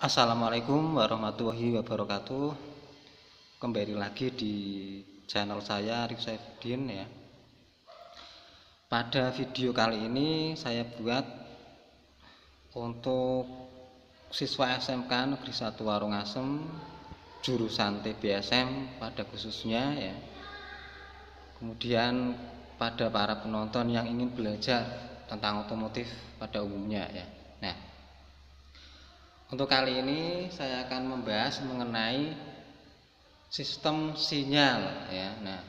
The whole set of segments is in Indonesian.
Assalamualaikum warahmatullahi wabarakatuh. Kembali lagi di channel saya Arif Saifuddin ya. Pada video kali ini saya buat untuk siswa SMK Negeri 1 Warungasem jurusan TBSM pada khususnya ya. Kemudian pada para penonton yang ingin belajar tentang otomotif pada umumnya ya. Nah, untuk kali ini saya akan membahas mengenai sistem sinyal ya. Nah,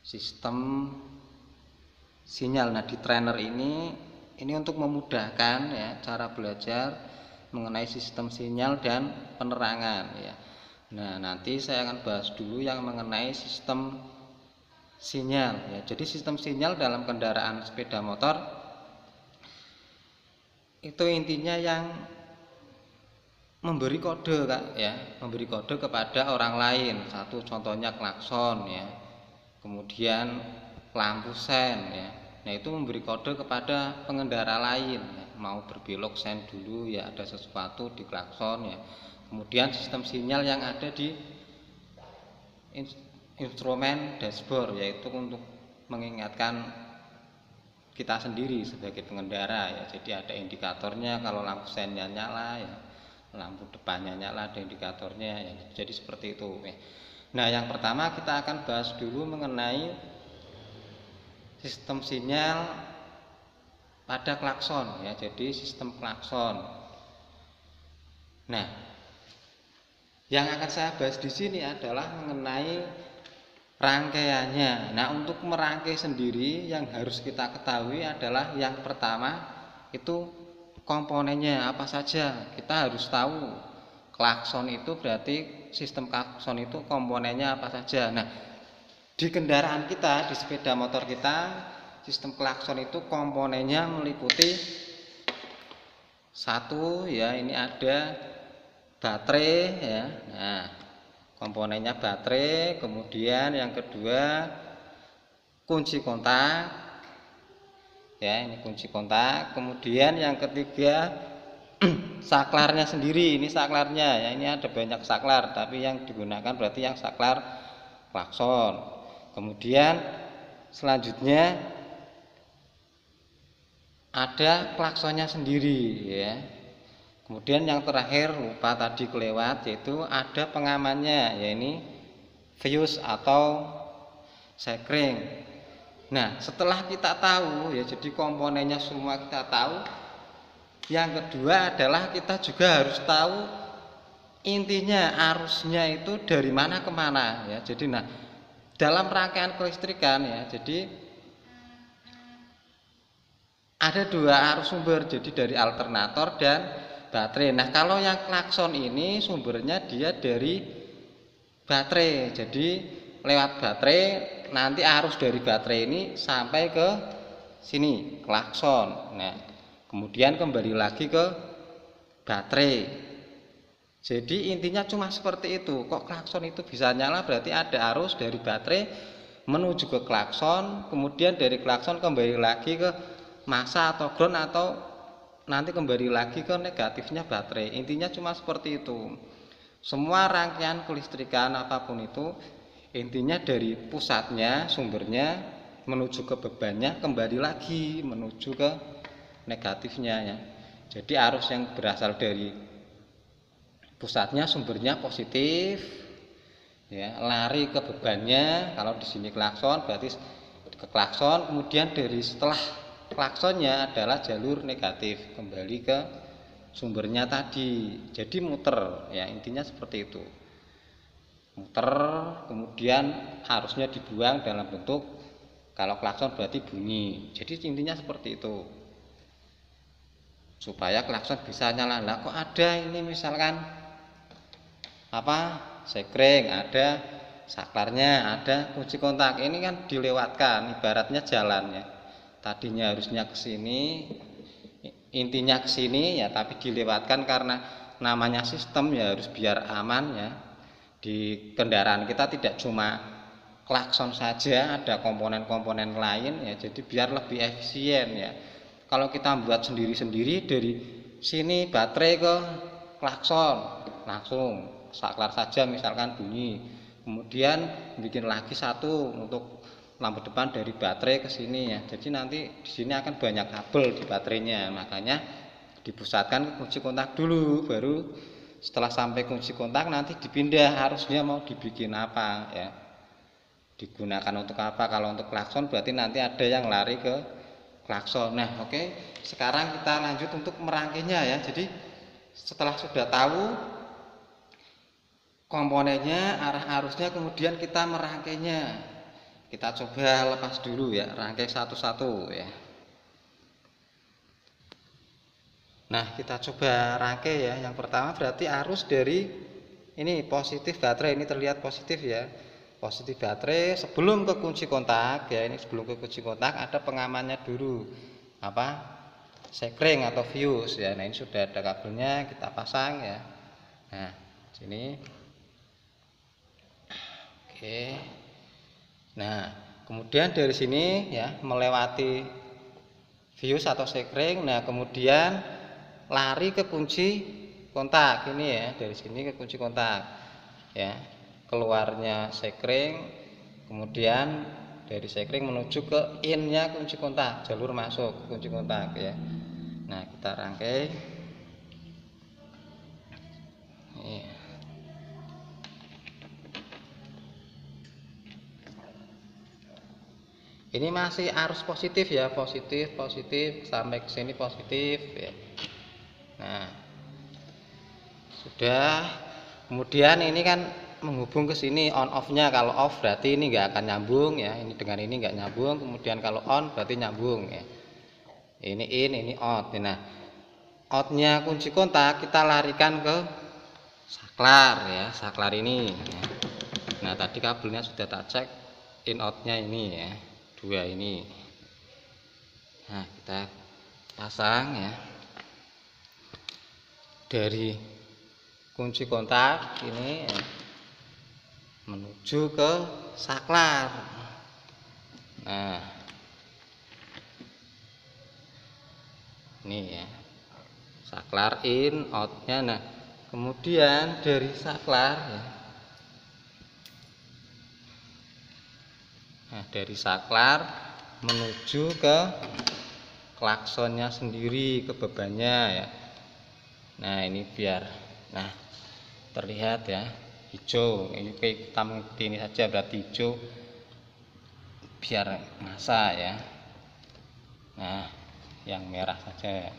sistem sinyal. Nah, di trainer ini untuk memudahkan ya cara belajar mengenai sistem sinyal dan penerangan ya. Nah, nanti saya akan bahas dulu yang mengenai sistem sinyal ya. Jadi sistem sinyal dalam kendaraan sepeda motor itu intinya yang memberi kode Kak ya, memberi kode kepada orang lain. Satu contohnya klakson ya. Kemudian lampu sen ya. Nah, itu memberi kode kepada pengendara lain ya. Mau berbelok sen dulu ya, ada sesuatu di klakson ya. Kemudian sistem sinyal yang ada di instrumen dashboard, yaitu untuk mengingatkan kita sendiri sebagai pengendara ya. Jadi ada indikatornya kalau lampu sennya nyala ya, lampu depannya nyala ada indikatornya ya. Jadi seperti itu. Nah, yang pertama kita akan bahas dulu mengenai sistem sinyal pada klakson ya. Jadi sistem klakson. Nah, yang akan saya bahas di sini adalah mengenai rangkaiannya. Nah, untuk merangkai sendiri yang harus kita ketahui adalah yang pertama itu komponennya apa saja. Kita harus tahu klakson itu berarti sistem klakson itu komponennya apa saja. Nah, di kendaraan kita, di sepeda motor kita, sistem klakson itu komponennya meliputi satu ya, ini ada baterai ya. Nah, komponennya baterai. Kemudian yang kedua kunci kontak ya, ini kunci kontak. Kemudian yang ketiga saklarnya sendiri. Ini saklarnya ya, ini ada banyak saklar, tapi yang digunakan berarti yang saklar klakson. Kemudian selanjutnya ada klaksonnya sendiri ya. Kemudian yang terakhir lupa tadi kelewat, yaitu ada pengamannya, ya ini fuse atau sekring. Nah, setelah kita tahu ya, jadi komponennya semua kita tahu. Yang kedua adalah kita juga harus tahu intinya arusnya itu dari mana ke mana ya. Jadi nah, dalam rangkaian kelistrikan ya, jadi ada dua arus sumber, jadi dari alternator dan baterai. Nah, kalau yang klakson ini sumbernya dia dari baterai. Jadi lewat baterai nanti arus dari baterai ini sampai ke sini klakson. Nah, kemudian kembali lagi ke baterai. Jadi intinya cuma seperti itu. Kok klakson itu bisa nyala berarti ada arus dari baterai menuju ke klakson, kemudian dari klakson kembali lagi ke masa atau ground, atau nanti kembali lagi ke negatifnya baterai. Intinya cuma seperti itu. Semua rangkaian kelistrikan apapun itu intinya dari pusatnya, sumbernya menuju ke bebannya, kembali lagi menuju ke negatifnya ya. Jadi arus yang berasal dari pusatnya, sumbernya positif ya, lari ke bebannya. Kalau di sini klakson berarti ke klakson, kemudian dari setelah klaksonnya adalah jalur negatif kembali ke sumbernya tadi. Jadi muter ya, intinya seperti itu. Muter, kemudian harusnya dibuang dalam bentuk, kalau klakson berarti bunyi. Jadi intinya seperti itu, supaya klakson bisa nyala. Lah kok ada ini misalkan apa sekring, ada saklarnya, ada kunci kontak, ini kan dilewatkan, ibaratnya jalan ya. Tadinya harusnya ke sini, intinya ke sini ya, tapi dilewatkan karena namanya sistem ya, harus biar aman ya. Di kendaraan kita tidak cuma klakson saja, ada komponen-komponen lain ya, jadi biar lebih efisien ya. Kalau kita buat sendiri-sendiri dari sini baterai ke klakson langsung saklar saja misalkan bunyi, kemudian bikin lagi satu untuk lampu depan dari baterai ke sini ya. Jadi nanti di sini akan banyak kabel di baterainya, makanya dipusatkan ke kunci kontak dulu, baru setelah sampai kunci kontak nanti dipindah harusnya mau dibikin apa ya, digunakan untuk apa. Kalau untuk klakson berarti nanti ada yang lari ke klakson. Nah oke, sekarang kita lanjut untuk merangkainya ya. Jadi setelah sudah tahu komponennya, arah arusnya, kemudian kita merangkainya. Kita coba lepas dulu ya, rangkai satu-satu ya. Nah kita coba rangkai ya. Yang pertama berarti arus dari ini positif baterai, ini terlihat positif ya, positif baterai sebelum ke kunci kontak ya. Ini sebelum ke kunci kontak ada pengamannya dulu, apa, sekring atau fuse ya. Nah ini sudah ada kabelnya, kita pasang ya. Nah sini oke. Nah kemudian dari sini ya melewati fuse atau sekring, nah kemudian lari ke kunci kontak ini ya, dari sini ke kunci kontak ya, keluarnya sekring, kemudian dari sekring menuju ke innya kunci kontak, jalur masuk kunci kontak ya. Nah kita rangkai nih. Ini masih arus positif ya, positif sampai ke sini positif ya. Nah sudah, kemudian ini kan menghubung ke sini on off-nya. Kalau off berarti ini nggak akan nyambung ya, ini dengan ini nggak nyambung. Kemudian kalau on berarti nyambung ya, ini in, ini out. Nah out-nya kunci kontak kita larikan ke saklar ya, saklar ini ya. Nah tadi kabelnya sudah tak cek, in out-nya ini ya, dua ini. Nah kita pasang ya, dari kunci kontak ini ya, menuju ke saklar. Nah ini ya, saklar in outnya. Nah kemudian dari saklar ya, nah dari saklar menuju ke klaksonnya sendiri, ke bebannya ya. Nah ini biar nah terlihat ya, hijau ini, kita mengikuti ini saja berarti hijau biar masa ya. Nah yang merah saja.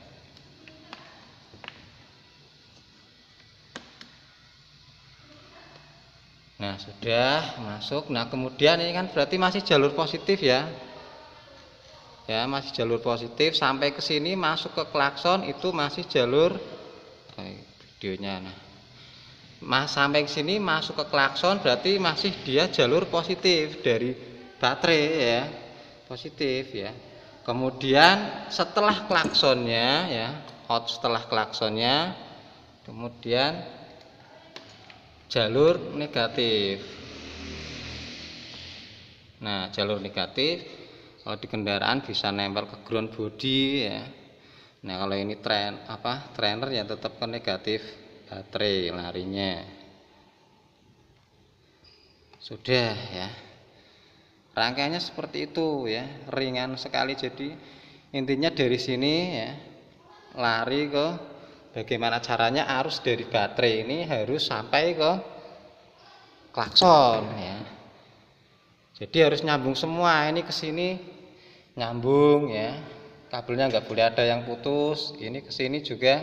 Nah sudah masuk. Nah kemudian ini kan berarti masih jalur positif ya, ya masih jalur positif sampai ke sini masuk ke klakson itu masih jalur videonya. Nah sampai ke sini masuk ke klakson berarti masih dia jalur positif dari baterai ya, positif ya. Kemudian setelah klaksonnya ya, out setelah klaksonnya, kemudian jalur negatif. Nah jalur negatif kalau di kendaraan bisa nempel ke ground body ya. Nah kalau ini trainer ya tetap ke negatif baterai larinya. Sudah ya, rangkaiannya seperti itu ya, ringan sekali. Jadi intinya dari sini ya, lari ke bagaimana caranya arus dari baterai ini harus sampai ke klakson ya. Jadi harus nyambung semua, ini ke sini nyambung ya, kabelnya nggak boleh ada yang putus. Ini ke sini juga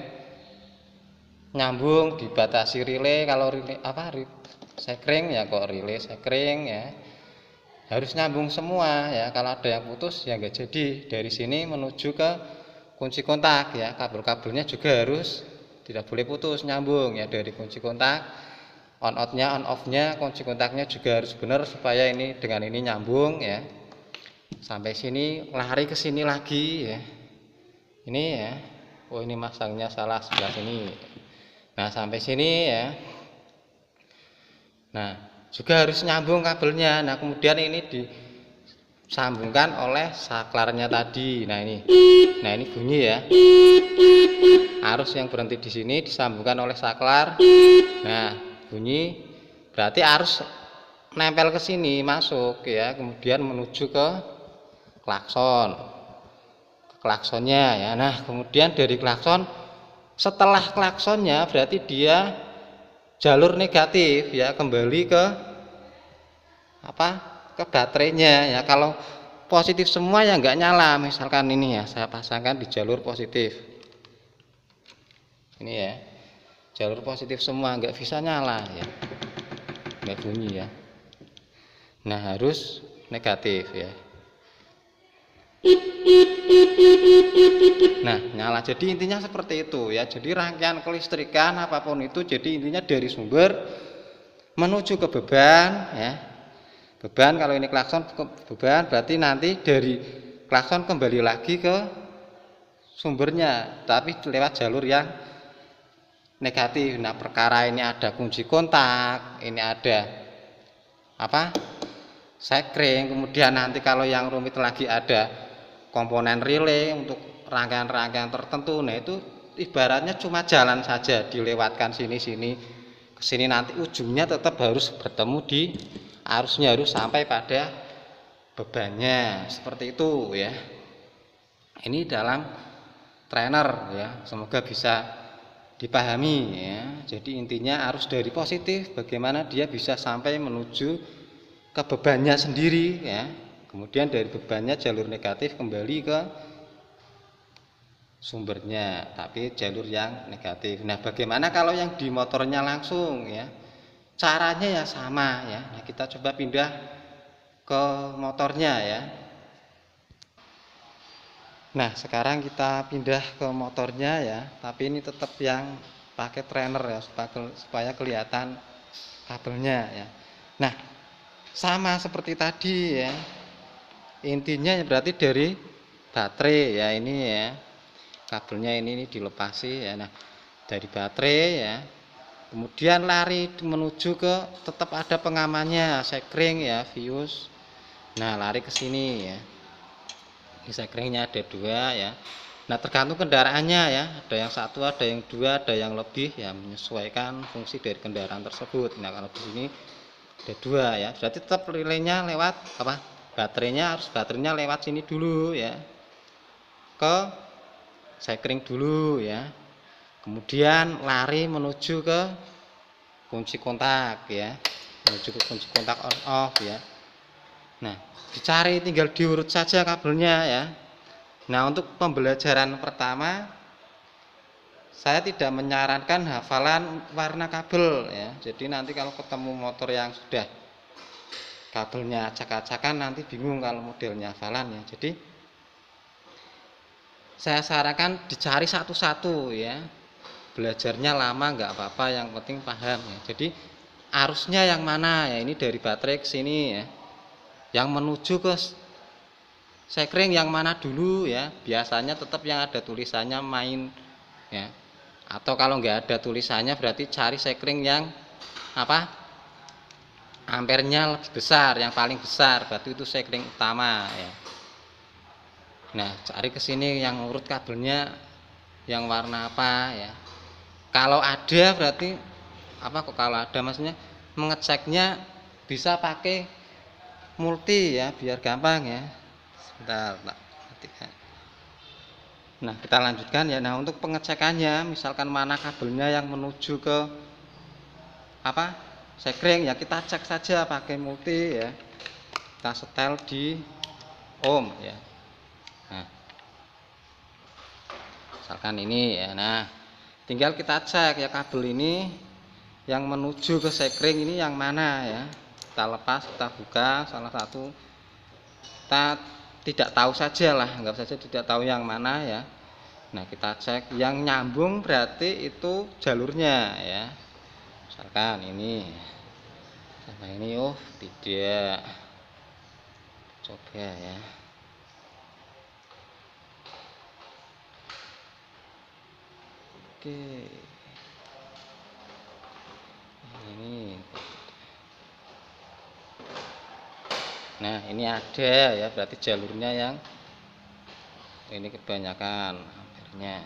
nyambung, dibatasi relay. Kalau relay sekring ya, kok relay sekring ya, harus nyambung semua ya. Kalau ada yang putus ya nggak jadi. Dari sini menuju ke kunci kontak ya, kabel-kabelnya juga harus tidak boleh putus, nyambung ya dari kunci kontak. On outnya, on offnya, kunci kontaknya juga harus benar supaya ini dengan ini nyambung ya. Sampai sini lari ke sini lagi ya. Ini ya, oh ini masangnya salah sebelah sini. Nah sampai sini ya. Nah juga harus nyambung kabelnya. Nah kemudian ini disambungkan oleh saklarnya tadi. Nah ini bunyi ya, arus yang berhenti di sini disambungkan oleh saklar. Nah, bunyi berarti arus nempel ke sini masuk ya, kemudian menuju ke klakson. Klaksonnya ya. Nah, kemudian dari klakson, setelah klaksonnya berarti dia jalur negatif ya, kembali ke apa? Ke baterainya ya. Kalau positif semua ya nggak nyala. Misalkan ini ya, saya pasangkan di jalur positif. Ini ya, jalur positif semua nggak bisa nyala ya, nggak bunyi ya. Nah, harus negatif ya. Nah, nyala. Jadi intinya seperti itu ya. Jadi rangkaian kelistrikan apapun itu, jadi intinya dari sumber menuju ke beban ya. Beban, kalau ini klakson ke beban, berarti nanti dari klakson kembali lagi ke sumbernya, tapi lewat jalur yang negatif. Nah, perkara ini ada kunci kontak, ini ada apa? Sekring. Kemudian nanti kalau yang rumit lagi ada komponen relay untuk rangkaian-rangkaian tertentu. Nah, itu ibaratnya cuma jalan saja, dilewatkan sini-sini ke sini, nanti ujungnya tetap harus bertemu di arusnya, harus sampai pada bebannya. Seperti itu ya. Ini dalam trainer ya. Semoga bisa dipahami ya. Jadi intinya arus dari positif bagaimana dia bisa sampai menuju ke bebannya sendiri ya. Kemudian dari bebannya jalur negatif kembali ke sumbernya, tapi jalur yang negatif. Nah, bagaimana kalau yang di motornya langsung ya? Caranya ya sama ya. Nah, kita coba pindah ke motornya ya. Nah, sekarang kita pindah ke motornya ya, tapi ini tetap yang pakai trainer ya, supaya kelihatan kabelnya ya. Nah, sama seperti tadi ya. Intinya berarti dari baterai ya, ini ya. Kabelnya ini dilepasi ya. Nah, dari baterai ya. Kemudian lari menuju ke, tetap ada pengamannya, sekring ya, fuse. Nah, lari ke sini ya. Ini sekringnya ada 2 ya. Nah, tergantung kendaraannya ya. Ada yang 1, ada yang 2, ada yang lebih ya, menyesuaikan fungsi dari kendaraan tersebut. Nah, kalau di sini ada 2 ya. Berarti tetap relaynya lewat apa? Baterainya lewat sini dulu ya. Ke sekring dulu ya. Kemudian lari menuju ke kunci kontak ya. Menuju ke kunci kontak on off ya. Nah, dicari, tinggal diurut saja kabelnya ya. Nah, untuk pembelajaran pertama saya tidak menyarankan hafalan warna kabel ya. Jadi nanti kalau ketemu motor yang sudah kabelnya acak-acakan nanti bingung kalau modelnya hafalan ya. Jadi saya sarankan dicari satu-satu ya. Belajarnya lama nggak apa-apa, yang penting paham ya. Jadi arusnya yang mana ya, ini dari baterai ke sini ya. Yang menuju ke sekring yang mana dulu ya. Biasanya tetap yang ada tulisannya main ya. Atau kalau nggak ada tulisannya berarti cari sekring yang apa? Ampernya lebih besar, yang paling besar, berarti itu sekring utama ya. Nah, cari ke sini yang urut kabelnya yang warna apa ya. Kalau ada berarti apa, kok kalau ada maksudnya mengeceknya bisa pakai multi ya, biar gampang ya. Sebentar, nah, kita lanjutkan ya. Nah, untuk pengecekannya misalkan mana kabelnya yang menuju ke apa? Sekring ya, kita cek saja pakai multi ya. Kita setel di ohm ya. Nah, misalkan ini ya. Nah, tinggal kita cek ya, kabel ini yang menuju ke sekring ini yang mana ya. Kita lepas, kita buka salah satu. Kita tidak tahu saja lah, anggap saja tidak tahu yang mana ya. Nah, kita cek yang nyambung berarti itu jalurnya ya. Misalkan ini sama ini, oh tidak, coba ya. Oke, ini. Nah, ini ada ya, berarti jalurnya yang ini kebanyakan ampernya.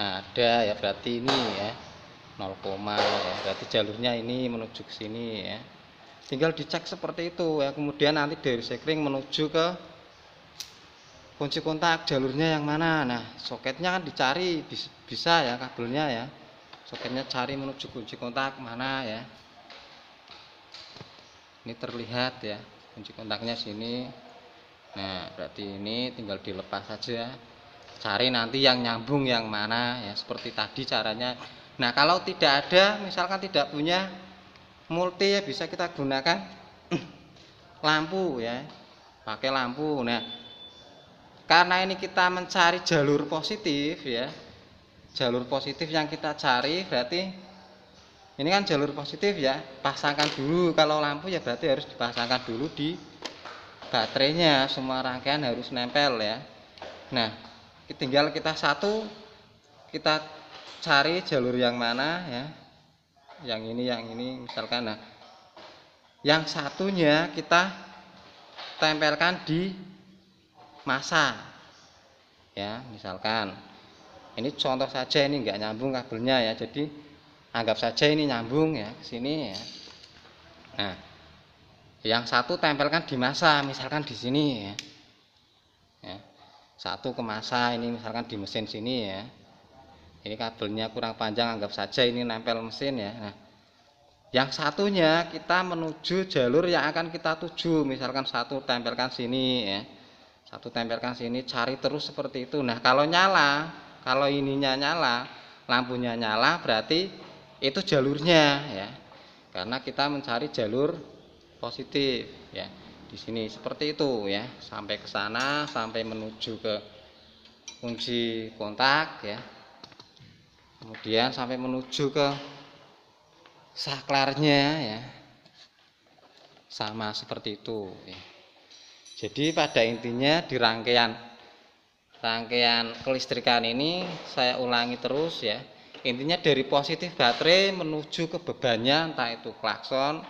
Nah, ada ya, berarti ini ya 0, ya, berarti jalurnya ini menuju ke sini ya. Tinggal dicek seperti itu ya. Kemudian nanti dari sekring menuju ke kunci kontak jalurnya yang mana. Nah, soketnya kan dicari, bisa ya kabelnya ya. Soketnya cari menuju kunci kontak mana ya. Ini terlihat ya, kunci kontaknya sini. Nah, berarti ini tinggal dilepas saja. Cari nanti yang nyambung yang mana ya, seperti tadi caranya. Nah, kalau tidak ada, misalkan tidak punya multi ya, bisa kita gunakan lampu ya, pakai lampu. Nah, karena ini kita mencari jalur positif ya, jalur positif yang kita cari, berarti ini kan jalur positif ya, pasangkan dulu. Kalau lampu ya berarti harus dipasangkan dulu di baterainya, semua rangkaian harus nempel ya. Nah, tinggal kita kita cari jalur yang mana ya, yang ini misalkan. Nah, yang satunya kita tempelkan di masa ya, misalkan ini contoh saja, ini enggak nyambung kabelnya ya, jadi anggap saja ini nyambung ya ke sini ya. Nah, yang satu tempelkan di masa, misalkan di sini ya. Satu ke masa, ini misalkan di mesin sini ya. Ini kabelnya kurang panjang, anggap saja ini nempel mesin ya. Nah, yang satunya kita menuju jalur yang akan kita tuju, misalkan satu tempelkan sini ya. Satu tempelkan sini, cari terus seperti itu. Nah, kalau nyala, kalau ininya nyala, lampunya nyala, berarti itu jalurnya ya. Karena kita mencari jalur positif ya. Di sini seperti itu ya, sampai ke sana, sampai menuju ke kunci kontak ya, kemudian sampai menuju ke saklarnya ya, sama seperti itu ya. Jadi pada intinya di rangkaian kelistrikan ini saya ulangi terus ya, intinya dari positif baterai menuju ke bebannya, entah itu klakson,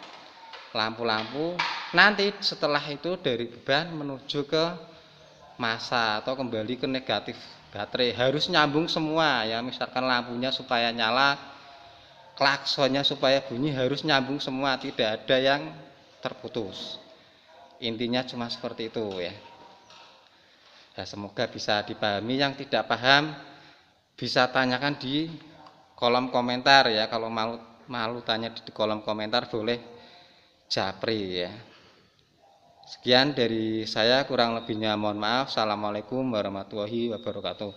lampu-lampu. Nanti setelah itu dari beban menuju ke masa atau kembali ke negatif baterai, harus nyambung semua ya. Misalkan lampunya supaya nyala, klaksonnya supaya bunyi, harus nyambung semua, tidak ada yang terputus. Intinya cuma seperti itu ya. Ya, semoga bisa dipahami. Yang tidak paham bisa tanyakan di kolom komentar ya. Kalau malu tanya di kolom komentar, boleh japri ya. Sekian dari saya, kurang lebihnya mohon maaf. Assalamualaikum warahmatullahi wabarakatuh.